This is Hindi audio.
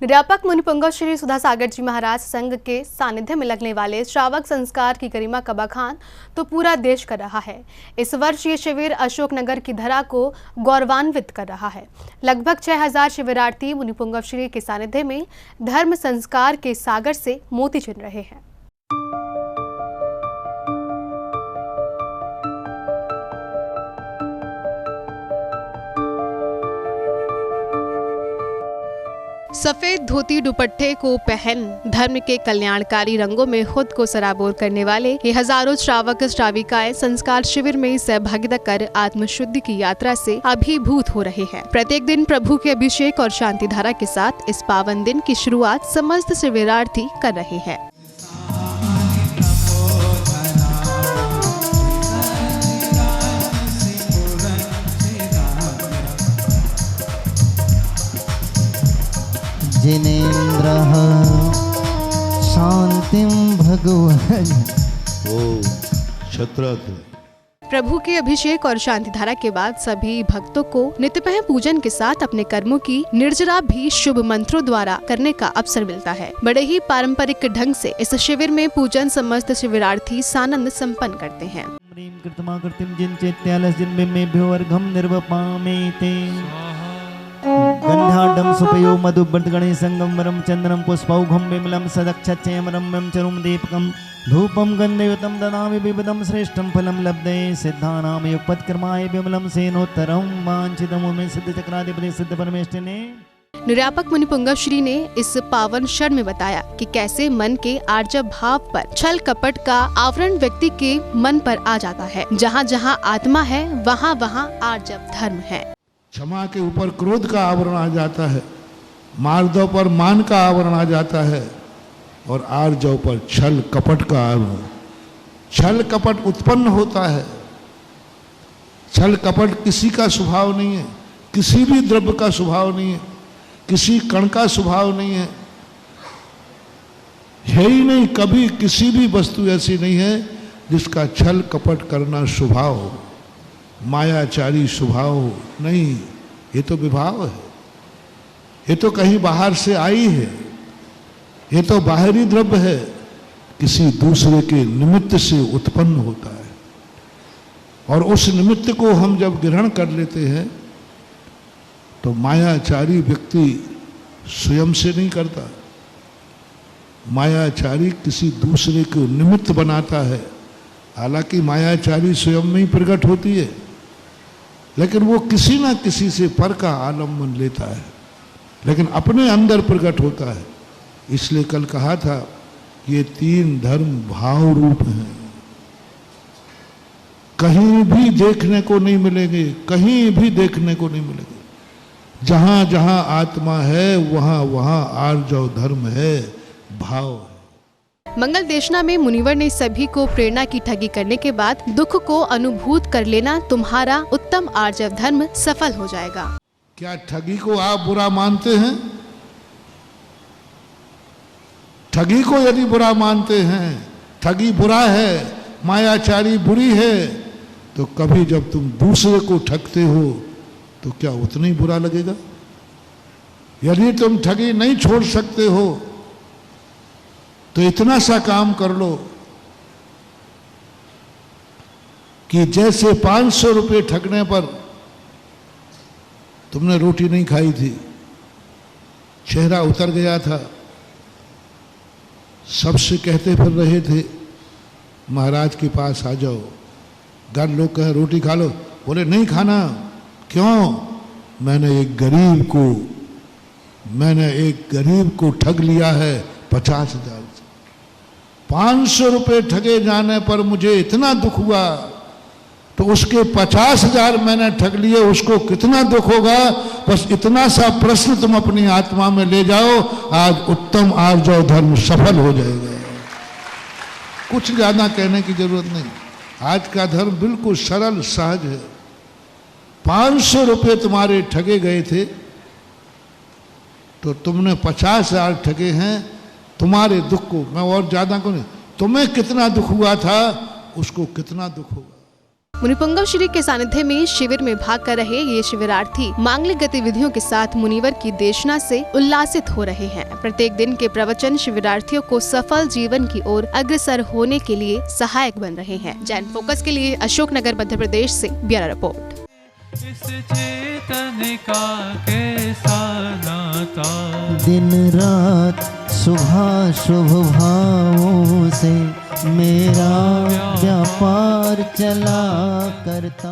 निरापक मुनिपुंगव श्री सुधा सागर जी महाराज संघ के सानिध्य में लगने वाले श्रावक संस्कार की गरिमा का बखान तो पूरा देश कर रहा है। इस वर्ष ये शिविर अशोकनगर की धरा को गौरवान्वित कर रहा है। लगभग 6000 शिविरार्थी मुनिपुंगव श्री के सानिध्य में धर्म संस्कार के सागर से मोती चुन रहे हैं। सफेद धोती दुपट्टे को पहन धर्म के कल्याणकारी रंगों में खुद को सराबोर करने वाले ये हजारों श्रावक श्राविकाएं संस्कार शिविर में सहभागिता कर आत्मशुद्धि की यात्रा से अभिभूत हो रहे हैं। प्रत्येक दिन प्रभु के अभिषेक और शांति धारा के साथ इस पावन दिन की शुरुआत समस्त शिविरार्थी कर रहे हैं। जिनेन्द्रः शांतिं भगवन्। प्रभु के अभिषेक और शांति धारा के बाद सभी भक्तों को नित्यपह पूजन के साथ अपने कर्मों की निर्जरा भी शुभ मंत्रों द्वारा करने का अवसर मिलता है। बड़े ही पारंपरिक ढंग से इस शिविर में पूजन समस्त शिविरार्थी सानंद संपन्न करते हैं। गंधाढ्यं सुपयो मधुव्रतगणे संगमवरं चंद्रं पुष्पौघं विमलं सदक्षच्छयमरम्यं चरुं दीपकं धूपं गन्धयुतं ददामि विविधं श्रेष्ठं फलं लब्धे सिद्धानां युगपत्कर्माय विमलं सेनोत्तरं वाञ्छितं मे सिद्धचक्राधिपति सिद्ध परमेष्ठिने। निरापक मुनिपुंगव श्री ने इस पावन क्षण में बताया कि कैसे मन के आर्जव भाव पर छल कपट का आवरण व्यक्ति के मन पर आ जाता है। जहाँ जहाँ आत्मा है वहाँ वहाँ आर्जव धर्म है। क्षमा के ऊपर क्रोध का आवरण आ जाता है, मार्दव पर मान का आवरण आ जाता है और आर्जव पर छल कपट का आवरण। छल कपट उत्पन्न होता है। छल कपट किसी का स्वभाव नहीं है, किसी भी द्रव्य का स्वभाव नहीं है, किसी कण का स्वभाव नहीं है ही नहीं। कभी किसी भी वस्तु ऐसी नहीं है जिसका छल कपट करना स्वभाव हो, मायाचारी स्वभाव नहीं। ये तो विभाव है, ये तो कहीं बाहर से आई है, ये तो बाहरी द्रव्य है, किसी दूसरे के निमित्त से उत्पन्न होता है। और उस निमित्त को हम जब ग्रहण कर लेते हैं तो मायाचारी व्यक्ति स्वयं से नहीं करता, मायाचारी किसी दूसरे को निमित्त बनाता है। हालांकि मायाचारी स्वयं में ही प्रकट होती है, लेकिन वो किसी ना किसी से पर का आलम्बन लेता है, लेकिन अपने अंदर प्रकट होता है। इसलिए कल कहा था ये तीन धर्म भाव रूप हैं, कहीं भी देखने को नहीं मिलेंगे, कहीं भी देखने को नहीं मिलेंगे। जहां जहां आत्मा है वहां वहां आर्जव धर्म है, भाव है। मंगल देशना में मुनिवर ने सभी को प्रेरणा की ठगी करने के बाद दुख को अनुभूत कर लेना तुम्हारा उत्तम आर्जव धर्म सफल हो जाएगा। क्या ठगी को आप बुरा मानते हैं? ठगी को यदि बुरा मानते हैं, ठगी बुरा है, मायाचारी बुरी है, तो कभी जब तुम दूसरे को ठगते हो तो क्या उतना ही बुरा लगेगा? यदि तुम ठगी नहीं छोड़ सकते हो तो इतना सा काम कर लो कि जैसे 500 रुपये ठगने पर तुमने रोटी नहीं खाई थी, चेहरा उतर गया था, सबसे कहते फिर रहे थे महाराज के पास आ जाओ, घर लोग कहे रोटी खा लो, बोले नहीं खाना। क्यों? मैंने एक गरीब को ठग लिया है 50,000। 500 रुपये ठगे जाने पर मुझे इतना दुख हुआ, तो उसके 50,000 मैंने ठग लिए, उसको कितना दुख होगा? बस इतना सा प्रश्न तुम अपनी आत्मा में ले जाओ, आज उत्तम आर्जव धर्म सफल हो जाएगा। कुछ ज्यादा कहने की जरूरत नहीं। आज का धर्म बिल्कुल सरल सहज है। 500 रुपये तुम्हारे ठगे गए थे तो तुमने 50,000 ठगे हैं। तुम्हारे दुख को मैं और ज्यादा को नहीं, तुम्हें कितना दुख हुआ था उसको कितना दुख होगा। मुनिपुंगव श्री के सानिध्य में शिविर में भाग कर रहे ये शिविरार्थी मांगलिक गतिविधियों के साथ मुनिवर की देशना से उल्लासित हो रहे हैं। प्रत्येक दिन के प्रवचन शिविरार्थियों को सफल जीवन की ओर अग्रसर होने के लिए सहायक बन रहे हैं। जैन फोकस के लिए अशोकनगर मध्य प्रदेश से ब्यूरो रिपोर्ट। इस चेतन का कैसा नाता, दिन रात सुबह शुभ भावों से मेरा व्यापार चला करता।